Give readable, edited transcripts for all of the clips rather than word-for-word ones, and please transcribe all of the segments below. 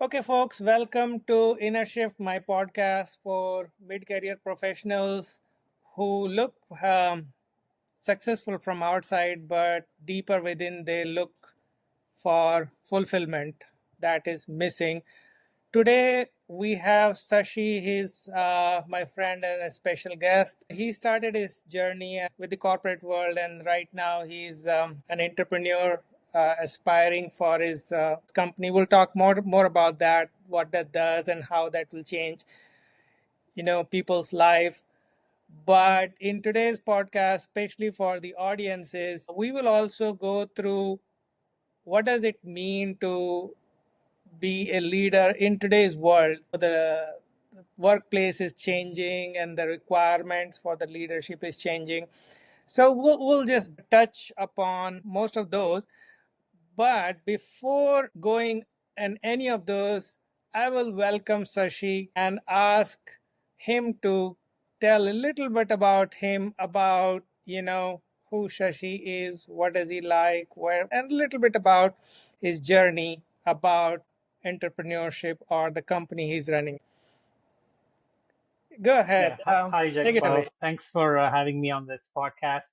Okay, folks, welcome to Inner Shift, my podcast for mid career professionals who look successful from outside, but deeper within, they look for fulfillment that is missing. Today, we have Shashi. He's my friend and a special guest. He started his journey with the corporate world, and right now he's an entrepreneur aspiring for his company. We'll talk more about that, what that does, and how that will change, people's life. But in today's podcast, especially for the audiences, we will also go through what does it mean to be a leader in today's world. The workplace is changing and the requirements for the leadership is changing. So we'll just touch upon most of those. But before going in any of those, I will welcome Sashi and ask him to tell a little bit about him, about, who Shashi is, what does he like, where, and a little bit about his journey about entrepreneurship or the company he's running. Go Yeah, ahead. hi, Take it away. Thanks for having me on this podcast.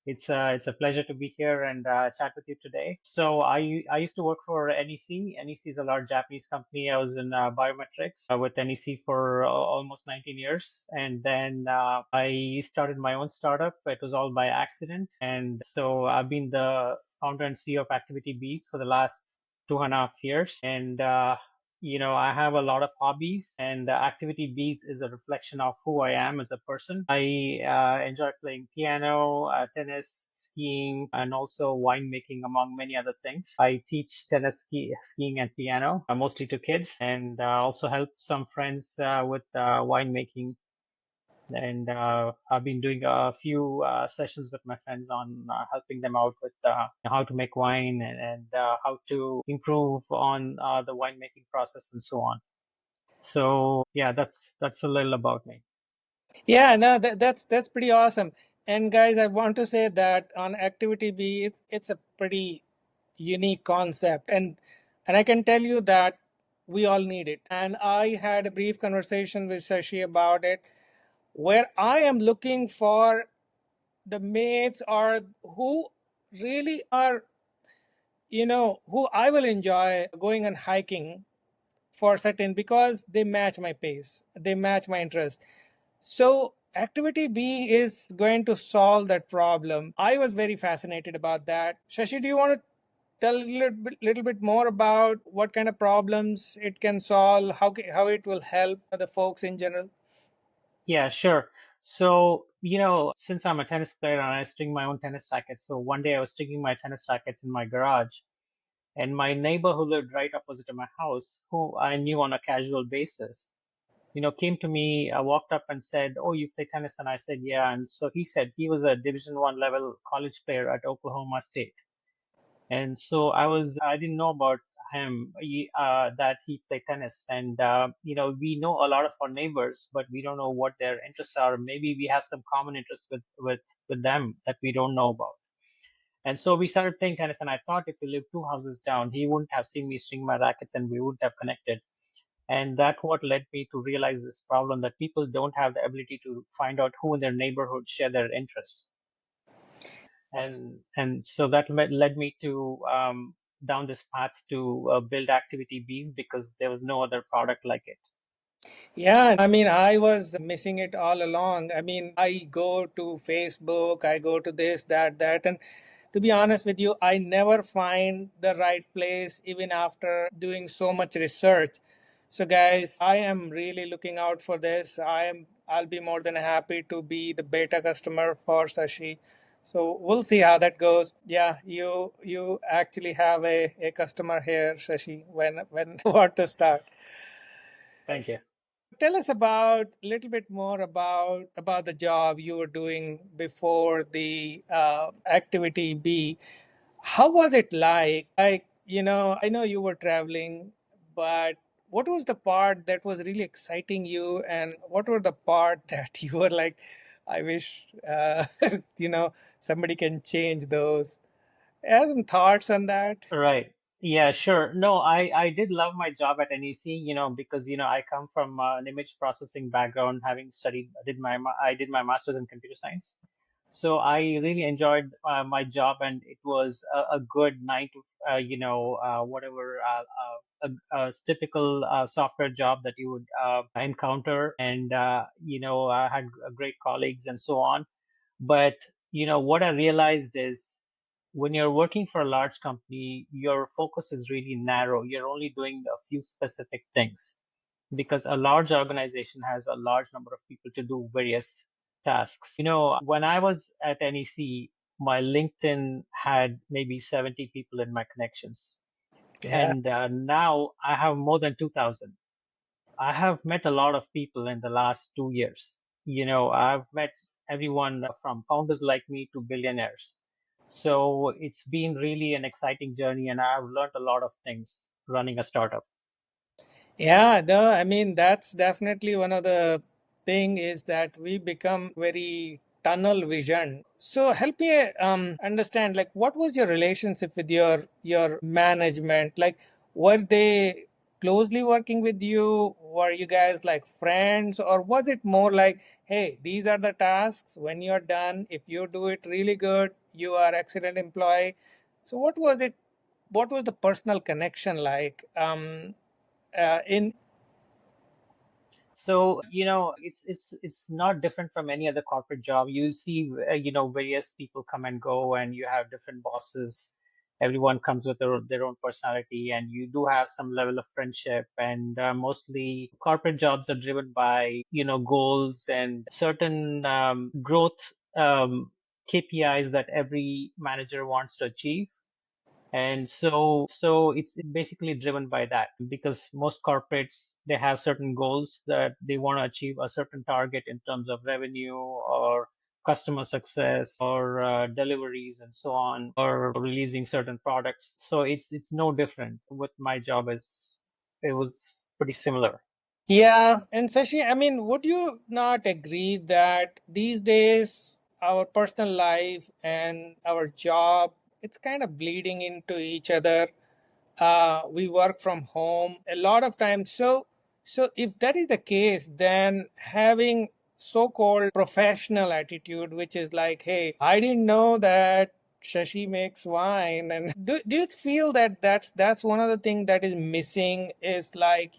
It's a pleasure to be here and chat with you today. So I used to work for NEC. NEC is a large Japanese company. I was in biometrics with NEC for almost 19 years, and then I started my own startup. It was all by accident, and so I've been the founder and CEO of Activity Bees for the last 2.5 years, and I have a lot of hobbies, and Activity Bees is a reflection of who I am as a person. I enjoy playing piano, tennis, skiing, and also winemaking, among many other things. I teach tennis, skiing, and piano, mostly to kids, and also help some friends with winemaking. And I've been doing a few sessions with my friends on helping them out with how to make wine and how to improve on the winemaking process and so on. So yeah, that's a little about me. Yeah, no, that's pretty awesome. And guys, I want to say that on Activity B, it's a pretty unique concept, and I can tell you that we all need it. And I had a brief conversation with Shashi about it, where I am looking for the mates or who really are, who I will enjoy going and hiking for certain because they match my pace, they match my interest. So activity B is going to solve that problem. I was very fascinated about that. Shashi, do you want to tell a little bit more about what kind of problems it can solve, how it will help the folks in general? Yeah, sure. So, since I'm a tennis player and I string my own tennis rackets, so one day I was stringing my tennis rackets in my garage, and my neighbor who lived right opposite of my house, who I knew on a casual basis, came to me, walked up and said, "Oh, you play tennis?" And I said, "Yeah." And so he said he was a Division One level college player at Oklahoma State. And so I didn't know about him, that he played tennis. And, we know a lot of our neighbors, but we don't know what their interests are. Maybe we have some common interests with them that we don't know about. And so we started playing tennis. And I thought if we lived two houses down, he wouldn't have seen me swing my rackets and we wouldn't have connected. And that what led me to realize this problem that people don't have the ability to find out who in their neighborhood share their interests. And so that led me to down this path to build Activity Bees because there was no other product like it. Yeah, I mean, I was missing it all along. I mean, I go to Facebook, I go to this, that, and to be honest with you, I never find the right place even after doing so much research. So, guys, I am really looking out for this. I'll be more than happy to be the beta customer for Sashi. So we'll see how that goes. Yeah, you actually have a customer here, Shashi, when what to start. Thank you. Tell us about a little bit more about the job you were doing before the activity B. How was it like? Like, I know you were traveling, but what was the part that was really exciting you, and what were the part that you were like, I wish, somebody can change those. Have some thoughts on that? Right. Yeah, sure. No, I did love my job at NEC, because I come from an image processing background, having studied, I did my master's in computer science. So I really enjoyed my job, and it was a good nine to whatever a typical software job that you would encounter, and I had great colleagues and so on. But what I realized is when you're working for a large company, your focus is really narrow. You're only doing a few specific things because a large organization has a large number of people to do various tasks. When I was at NEC, my LinkedIn had maybe 70 people in my connections. Yeah. And now I have more than 2,000. I have met a lot of people in the last 2 years. I've met everyone from founders like me to billionaires. So it's been really an exciting journey, and I've learned a lot of things running a startup. Yeah, I mean that's definitely one of the thing is that we become very tunnel vision. So help me understand, like, what was your relationship with your management? Like, were they closely working with you? Were you guys like friends, or was it more like, hey, these are the tasks. When you're done, if you do it really good, you are excellent employee. So what was it? What was the personal connection like? In So, it's not different from any other corporate job. You see, various people come and go, and you have different bosses. Everyone comes with their own personality, and you do have some level of friendship. And mostly, corporate jobs are driven by, goals and certain growth KPIs that every manager wants to achieve. And so it's basically driven by that because most corporates, they have certain goals that they want to achieve a certain target in terms of revenue or customer success or deliveries and so on, or releasing certain products. So it's no different with my job. Is It was pretty similar. Yeah, and Sashi, I mean, would you not agree that these days our personal life and our job, it's kind of bleeding into each other. We work from home a lot of times. So if that is the case, then having so-called professional attitude, which is like, hey, I didn't know that Shashi makes wine, and do you feel that that's one of the things that is missing is like,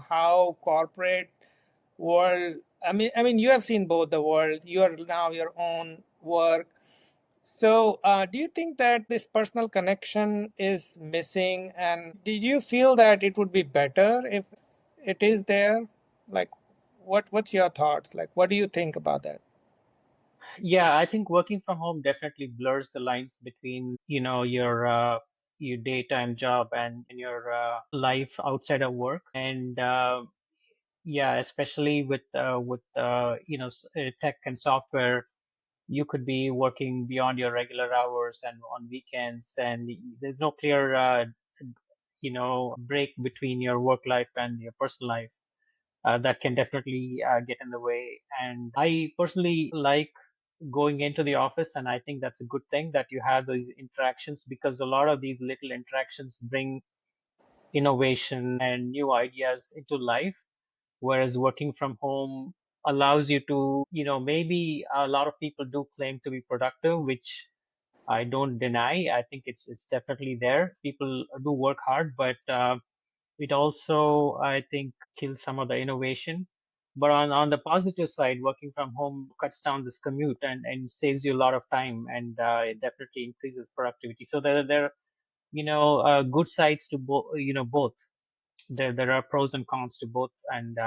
how corporate world. I mean, you have seen both the world. You are now your own work. So, do you think that this personal connection is missing? And did you feel that it would be better if it is there? Like, what's your thoughts? Like, what do you think about that? Yeah, I think working from home definitely blurs the lines between, your daytime job and your life outside of work. And yeah, especially with tech and software, you could be working beyond your regular hours and on weekends, and there's no clear break between your work life and your personal life. That can definitely get in the way. And I personally like going into the office, and I think that's a good thing that you have these interactions because a lot of these little interactions bring innovation and new ideas into life. Whereas working from home allows you to, maybe a lot of people do claim to be productive, which I don't deny. I think it's definitely there. People do work hard, but it also, I think, kills some of the innovation. But on the positive side, working from home cuts down this commute and saves you a lot of time, and it definitely increases productivity. So there are, good sides to both, both. There are pros and cons to both, and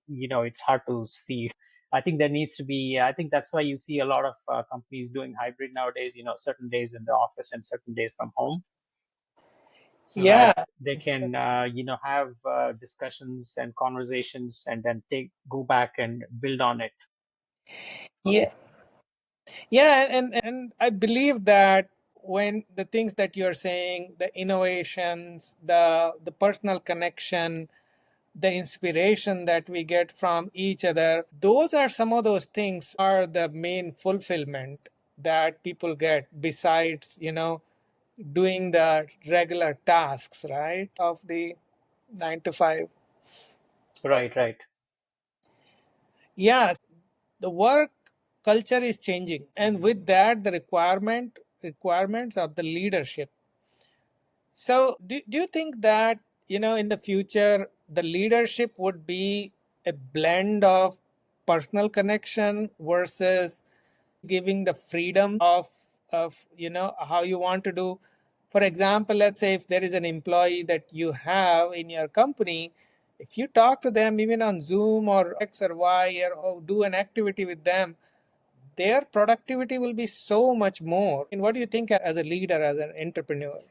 it's hard to see. I think there needs to be. I think that's why you see a lot of companies doing hybrid nowadays. Certain days in the office and certain days from home, so Yeah, that they can have discussions and conversations and then take go back and build on it. yeah, yeah, and I believe that when the things that you're saying, the innovations, the personal connection, the inspiration that we get from each other, those are some of those things are the main fulfillment that people get besides, doing the regular tasks, right, of the 9 to 5. Right, right. Yeah, the work culture is changing, and with that, the requirements of the leadership. So, do you think that, in the future, the leadership would be a blend of personal connection versus giving the freedom of how you want to do? For example, let's say if there is an employee that you have in your company, if you talk to them even on Zoom or X or Y, or do an activity with them, their productivity will be so much more. And what do you think as a leader, as an entrepreneur?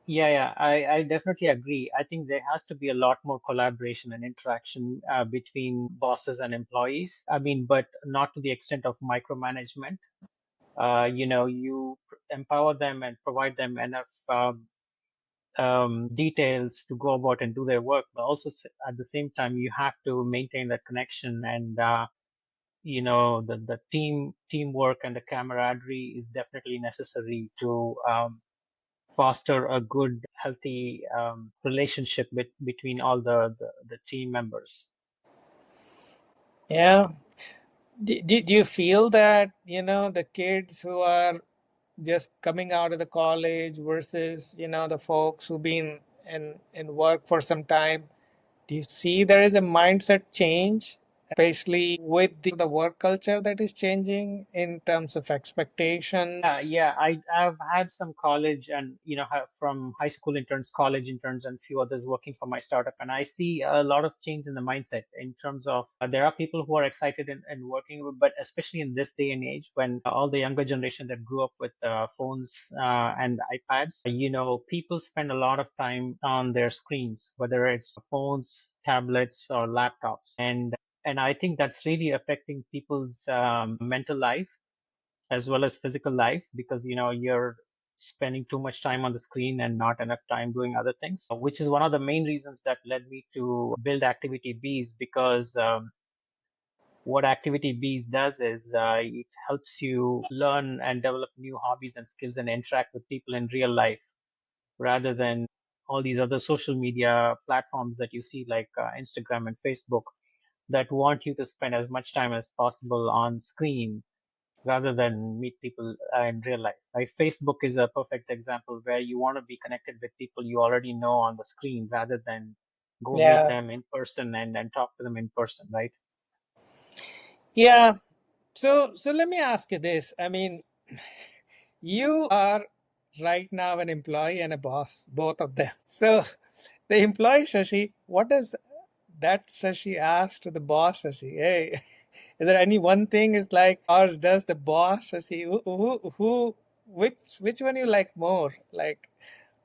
Yeah, yeah, I definitely agree. I think there has to be a lot more collaboration and interaction between bosses and employees. I mean, but not to the extent of micromanagement. You empower them and provide them enough details to go about and do their work, but also at the same time, you have to maintain that connection and the teamwork and the camaraderie is definitely necessary to foster a good, healthy relationship between all the team members. Yeah. Do you feel that, the kids who are just coming out of the college versus, the folks who've been in work for some time, do you see there is a mindset change, especially with the work culture that is changing in terms of expectation? Yeah, I've had some college and from high school interns, college interns, and few others working for my startup, and I see a lot of change in the mindset in terms of there are people who are excited and working, but especially in this day and age when all the younger generation that grew up with phones and iPads, people spend a lot of time on their screens, whether it's phones, tablets, or laptops, and I think that's really affecting people's mental life as well as physical life because you're spending too much time on the screen and not enough time doing other things, which is one of the main reasons that led me to build Activity Bees because what Activity Bees does is it helps you learn and develop new hobbies and skills and interact with people in real life rather than all these other social media platforms that you see like Instagram and Facebook that want you to spend as much time as possible on screen rather than meet people in real life. Like Facebook is a perfect example where you want to be connected with people you already know on the screen rather than go meet Yeah. them in person and talk to them in person, right? Yeah. So let me ask you this. I mean, you are right now an employee and a boss, both of them. So the employee Shashi, what does that Shashi ask to the boss Shashi? Hey, is there any one thing is like, or does the boss Shashi, which one you like more? Like,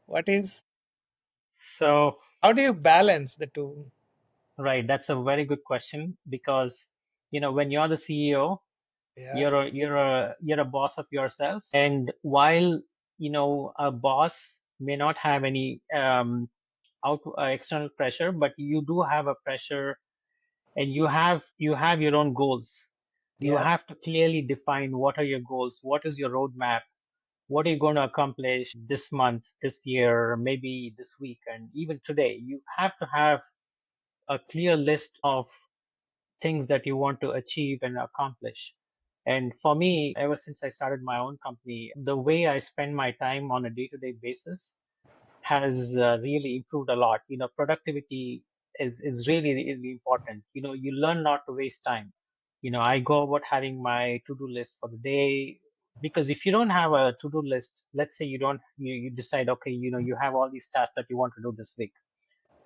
what is, So, how do you balance the two? right, that's a very good question because when you're the CEO, Yeah. you're a boss of yourself, and while a boss may not have any external pressure, but you do have a pressure and you have your own goals. You Yeah. have to clearly define what are your goals, what is your roadmap, what are you going to accomplish this month, this year, maybe this week, and even today. You have to have a clear list of things that you want to achieve and accomplish. And for me, ever since I started my own company, the way I spend my time on a day-to-day basis has really improved a lot. Productivity is really, really important. You learn not to waste time. I go about having my to-do list for the day because if you don't have a to-do list, let's say you decide, okay, you have all these tasks that you want to do this week.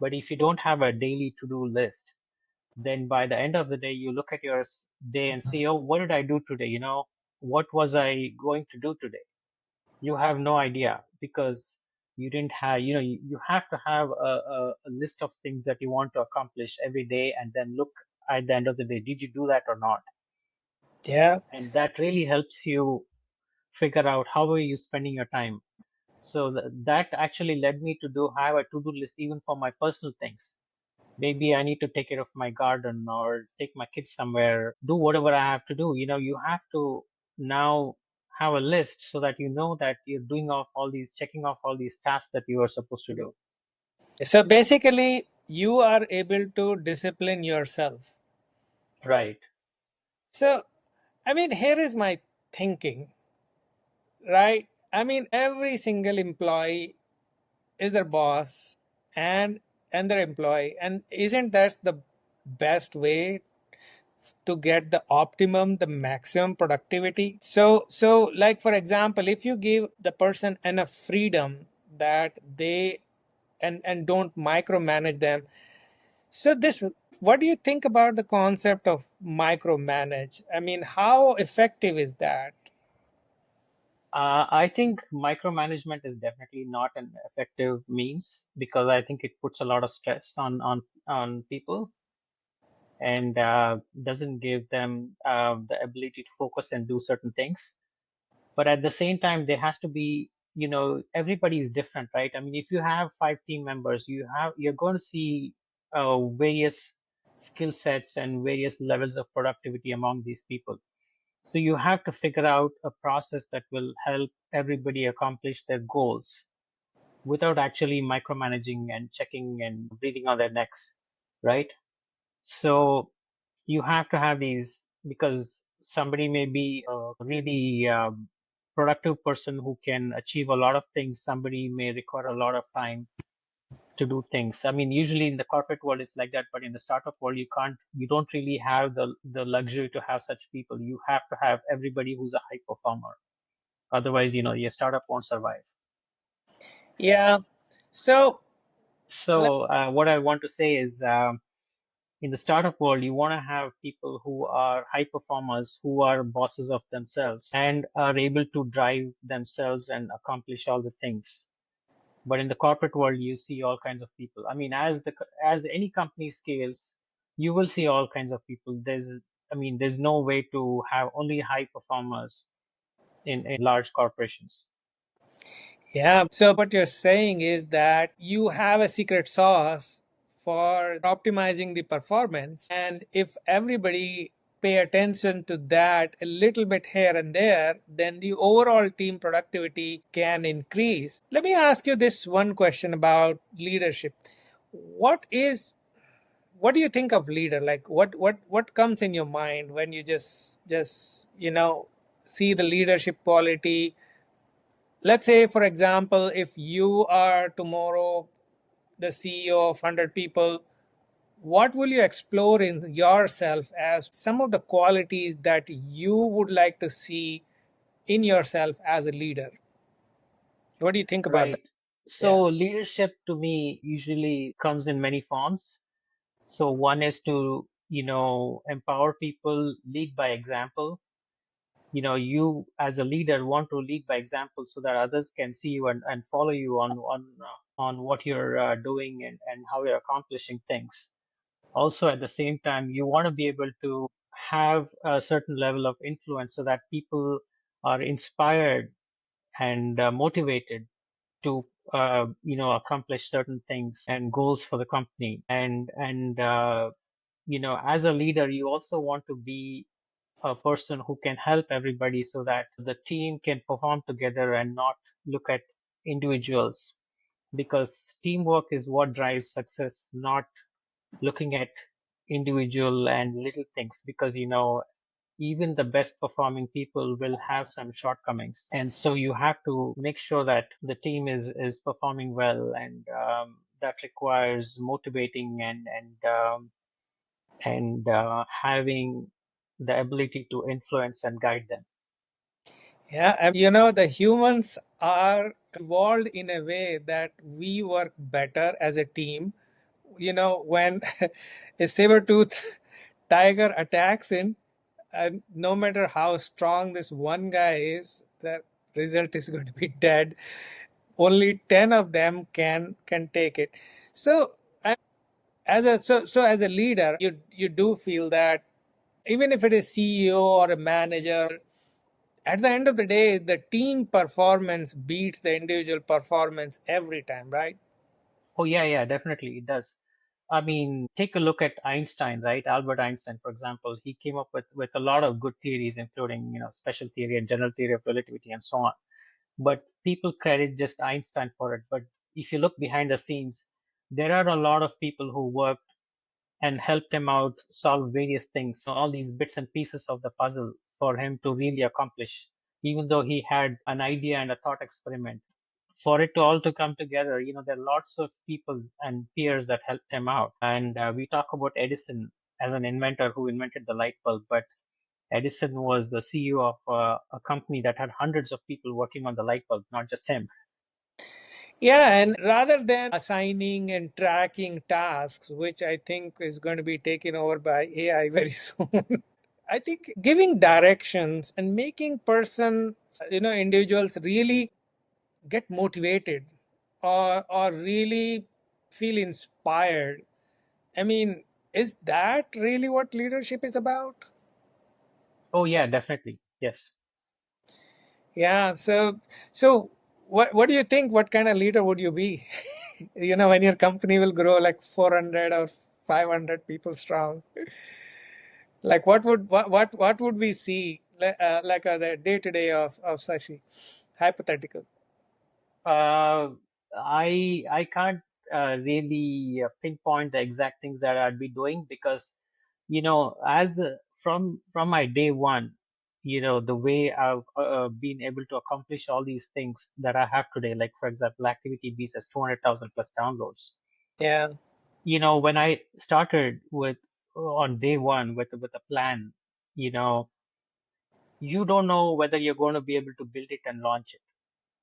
But if you don't have a daily to-do list, then by the end of the day, you look at your day and see, oh, what did I do today? What was I going to do today? You have no idea because you didn't have you have to have a list of things that you want to accomplish every day and then look at the end of the day, did you do that or not? Yeah. And that really helps you figure out how are you spending your time. So that actually led me to do have a to-do list even for my personal things. Maybe I need to take care of my garden or take my kids somewhere, do whatever I have to do. You have to now have a list so that you know that you're doing off all these, checking off all these tasks that you are supposed to do. So basically, you are able to discipline yourself. Right. So, I mean, here is my thinking, right? I mean, every single employee is their boss and their employee, and isn't that the best way to get the optimum, the maximum productivity? So like for example, if you give the person enough freedom that they and don't micromanage them. So this, what do you think about the concept of micromanage? I mean, how effective is that? I think micromanagement is definitely not an effective means because I think it puts a lot of stress on people and doesn't give them the ability to focus and do certain things. But at the same time, there has to be, everybody is different, right? I mean, if you have 5 team members, you're going to see various skill sets and various levels of productivity among these people. So you have to figure out a process that will help everybody accomplish their goals without actually micromanaging and checking and breathing on their necks, right? So you have to have these because somebody may be a really productive person who can achieve a lot of things. Somebody may require a lot of time to do things. I mean, usually in the corporate world, it's like that, but in the startup world, you don't really have the luxury to have such people. You have to have everybody who's a high performer. Otherwise, your startup won't survive. Yeah. So So, what I want to say is, in the startup world, you want to have people who are high performers, who are bosses of themselves and are able to drive themselves and accomplish all the things. But in the corporate world, you see all kinds of people. I mean, as any company scales, you will see all kinds of people. There's no way to have only high performers in large corporations. yeah, so what you're saying is that you have a secret sauce for optimizing the performance, and if everybody pay attention to that a little bit here and there, then the overall team productivity can increase. Let me ask you this one question about leadership. What is, what do you think of leader? Like what comes in your mind when you just see the leadership quality? Let's say, for example, if you are tomorrow the CEO of 100 people, what will you explore in yourself as some of the qualities that you would like to see in yourself as a leader? What do you think about that? Right. Yeah. So leadership to me usually comes in many forms. So one is to, empower people, lead by example. You as a leader want to lead by example so that others can see you and follow you on what you're doing and how you're accomplishing things. Also, at the same time, you want to be able to have a certain level of influence so that people are inspired and motivated to accomplish certain things and goals for the company and as a leader you also want to be a person who can help everybody so that the team can perform together and not look at individuals because teamwork is what drives success, not looking at individual and little things because even the best performing people will have some shortcomings and so you have to make sure that the team is performing well and that requires motivating and having the ability to influence and guide them. Yeah, the humans are evolved in a way that we work better as a team. When a saber-tooth tiger attacks in, and no matter how strong this one guy is, the result is going to be dead. Only 10 of them can take it. So as a leader, you do feel that even if it is CEO or a manager, at the end of the day, the team performance beats the individual performance every time, right? Oh yeah, yeah, definitely it does. Take a look at Einstein, right? Albert Einstein, for example, he came up with a lot of good theories, including, special theory and general theory of relativity and so on. But people credit just Einstein for it. But if you look behind the scenes, there are a lot of people who worked and helped him out solve various things, all these bits and pieces of the puzzle for him to really accomplish, even though he had an idea and a thought experiment. For it to all to come together, there are lots of people and peers that helped him out. And we talk about Edison as an inventor who invented the light bulb, but Edison was the CEO of a company that had hundreds of people working on the light bulb, not just him. Yeah, and rather than assigning and tracking tasks, which I think is going to be taken over by AI very soon, I think giving directions and making person, individuals really get motivated or really feel inspired. I mean, is that really what leadership is about? Oh, yeah, definitely. Yes. Yeah. So what do you think? What kind of leader would you be? When your company will grow like 400 or 500 people strong, like what would we see like the day to day of Sashi? Hypothetical. Uh, I can't really pinpoint the exact things that I'd be doing because, as from my day one, the way I've been able to accomplish all these things that I have today, like for example, Activity Beast has 200,000 plus downloads. Yeah. When I started with on day one with a plan, you know, you don't know whether you're going to be able to build it and launch it.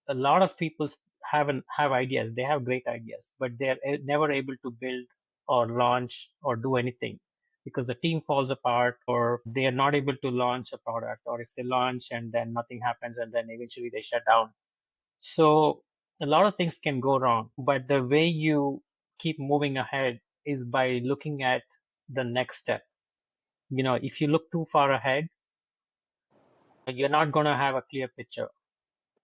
A lot of people haven't have ideas. They have great ideas, but they're never able to build or launch or do anything because the team falls apart or they are not able to launch a product, or if they launch and then nothing happens and then eventually they shut down. So a lot of things can go wrong, but the way you keep moving ahead is by looking at the next step. If you look too far ahead, you're not going to have a clear picture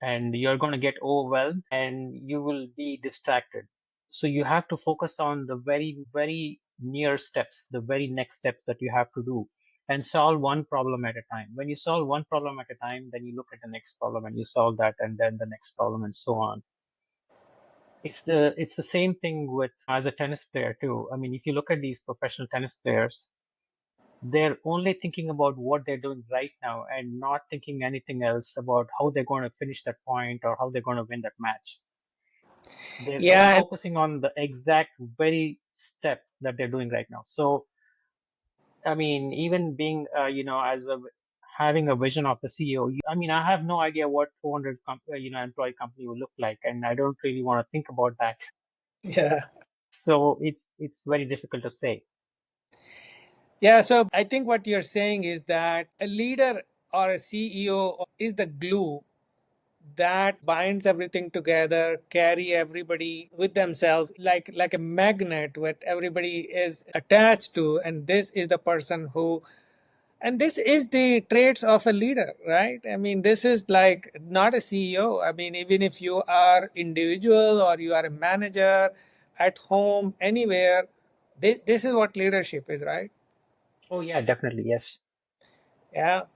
and you're going to get overwhelmed and you will be distracted. So you have to focus on the very, very near steps, the very next steps that you have to do and solve one problem at a time. When you solve one problem at a time, then you look at the next problem and you solve that and then the next problem and so on. It's the same thing with as a tennis player too. I mean, if you look at these professional tennis players, they're only thinking about what they're doing right now and not thinking anything else about how they're going to finish that point or how they're going to win that match. They're Yeah. And focusing on the exact very step that they're doing right now. So, I mean, even being, as a having a vision of the CEO, I mean, I have no idea what 400 employee company will look like, and I don't really want to think about that. yeah. So it's very difficult to say. Yeah, so I think what you're saying is that a leader or a CEO is the glue that binds everything together, carry everybody with themselves like a magnet what everybody is attached to, and this is the person who, and this is the traits of a leader, right? I mean, this is like not a CEO. I mean, even if you are individual or you are a manager at home, anywhere, this is what leadership is, right? Oh yeah, definitely, yes. Yeah. So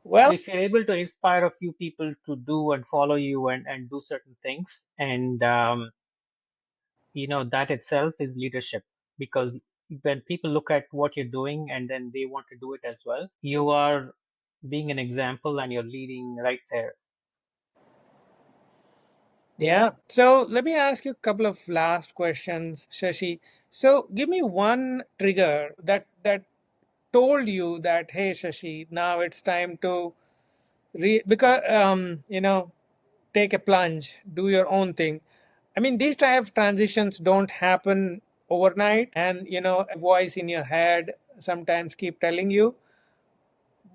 Well, if you're able to inspire a few people to do and follow you and do certain things, and that itself is leadership because when people look at what you're doing and then they want to do it as well, you are being an example and you're leading right there. yeah. So let me ask you a couple of last questions, Shashi. So give me one trigger that told you that, hey, Shashi, now it's time to because take a plunge, do your own thing. I mean, these type of transitions don't happen overnight, and a voice in your head sometimes keep telling you.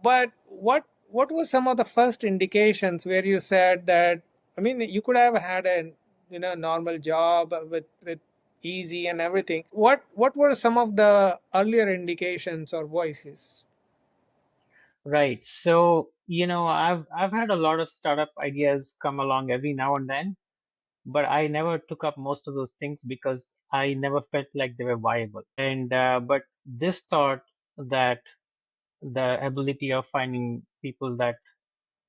But what were some of the first indications where you said that? I mean, you could have had a normal job with easy and everything. What were some of the earlier indications or voices? Right. So, I've had a lot of startup ideas come along every now and then. but I never took up most of those things because I never felt like they were viable. And but this thought that the ability of finding people that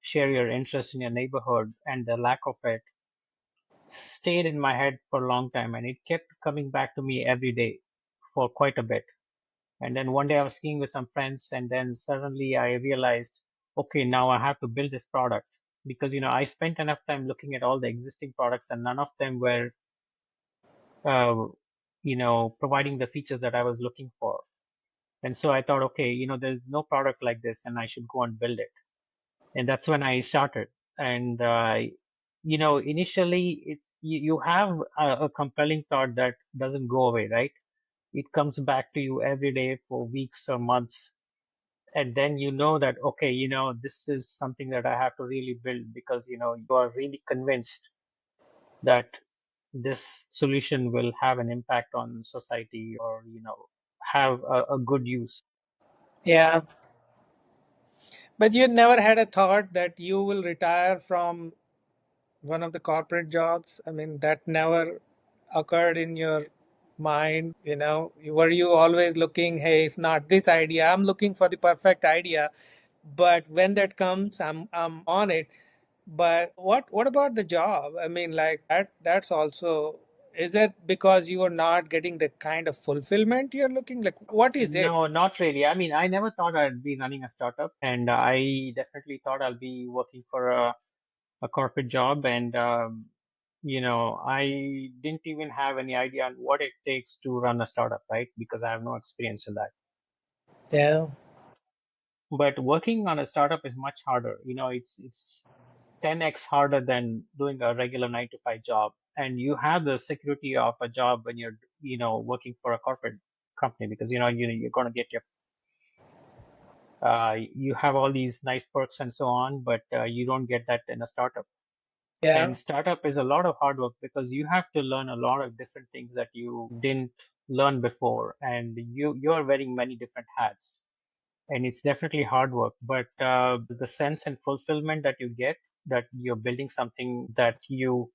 share your interest in your neighborhood and the lack of it stayed in my head for a long time, and it kept coming back to me every day for quite a bit. And then one day I was skiing with some friends, and then suddenly I realized, okay, now I have to build this product because I spent enough time looking at all the existing products, and none of them were uh, providing the features that I was looking for. And so I thought, okay, there's no product like this, and I should go and build it. And that's when I started. And initially, you have a compelling thought that doesn't go away, right? It comes back to you every day for weeks or months, and then you know that, okay, this is something that I have to really build because you are really convinced that this solution will have an impact on society, or have a good use. Yeah, but you never had a thought that you will retire from one of the corporate jobs? I mean, that never occurred in your mind, Were you always looking, hey, if not this idea, I'm looking for the perfect idea, but when that comes, I'm on it. But what about the job? I mean, like that's also, is it because you are not getting the kind of fulfillment you're looking, like what is it? No, not really. I mean, I never thought I'd be running a startup, and I definitely thought I'll be working for a corporate job. And I didn't even have any idea on what it takes to run a startup, right? Because I have no experience in that. Yeah. But working on a startup is much harder. It's 10x harder than doing a regular 9 to 5 job. And you have the security of a job when you're, working for a corporate company, because you're going to get your you have all these nice perks and so on, but you don't get that in a startup. Yeah. And startup is a lot of hard work because you have to learn a lot of different things that you didn't learn before, and you're wearing many different hats. And it's definitely hard work, but the sense and fulfillment that you get, that you're building something, that you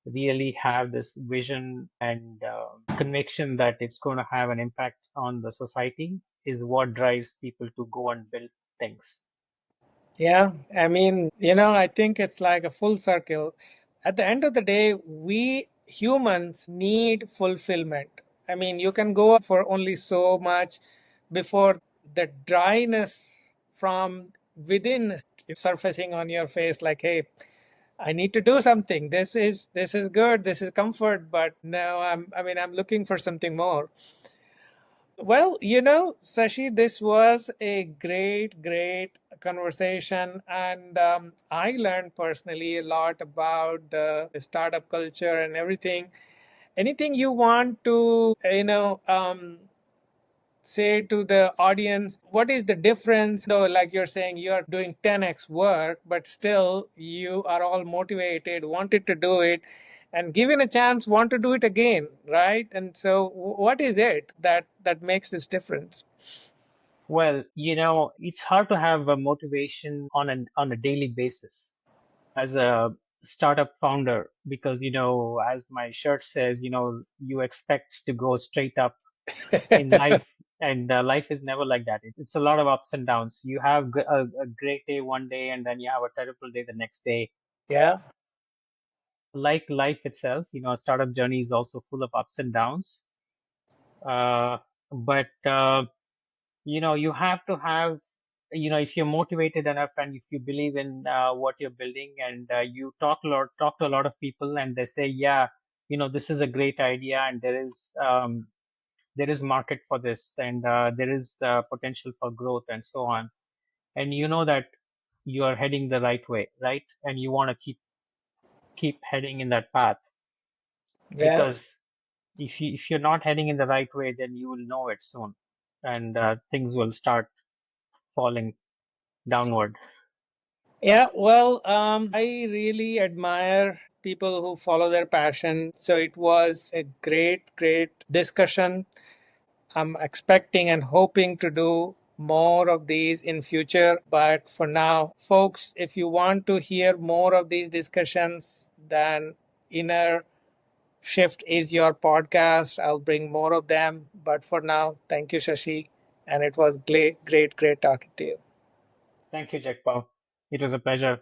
really have this vision and conviction that it's going to have an impact on the society, is what drives people to go and build things. Yeah, I mean, I think it's like a full circle. At the end of the day, we humans need fulfillment. I mean, you can go for only so much before the dryness from within surfacing on your face, like, hey, I need to do something. This is good. This is comfort, but now I'm looking for something more. Well, Sashi, this was a great, great conversation. And I learned personally a lot about the startup culture and everything. Anything you want to, say to the audience, what is the difference? Though, like you're saying, you're doing 10x work, but still you are all motivated, wanted to do it, and given a chance, want to do it again, right? And so, what is it that makes this difference? Well, it's hard to have a motivation on a daily basis as a startup founder, because as my shirt says, you expect to go straight up in life, and life is never like that. It's a lot of ups and downs. You have a great day one day, and then you have a terrible day the next day. Yeah. Like life itself, a startup journey is also full of ups and downs. Uh, but you have to have, if you're motivated enough, and if you believe in what you're building, and you talk to a lot of people, and they say, yeah, this is a great idea, and there is market for this, and there is potential for growth and so on, and you know that you are heading the right way, right? And you want to keep heading in that path, Yeah. because if you're not heading in the right way, then you will know it soon, and things will start falling downward. Yeah, well, I really admire people who follow their passion. So it was a great, great discussion. I'm expecting and hoping to do more of these in future. But for now, folks, if you want to hear more of these discussions, then Inner Shift is your podcast. I'll bring more of them. But for now, thank you, Shashi. And it was great, great, great talking to you. Thank you, Jack Paul. It was a pleasure.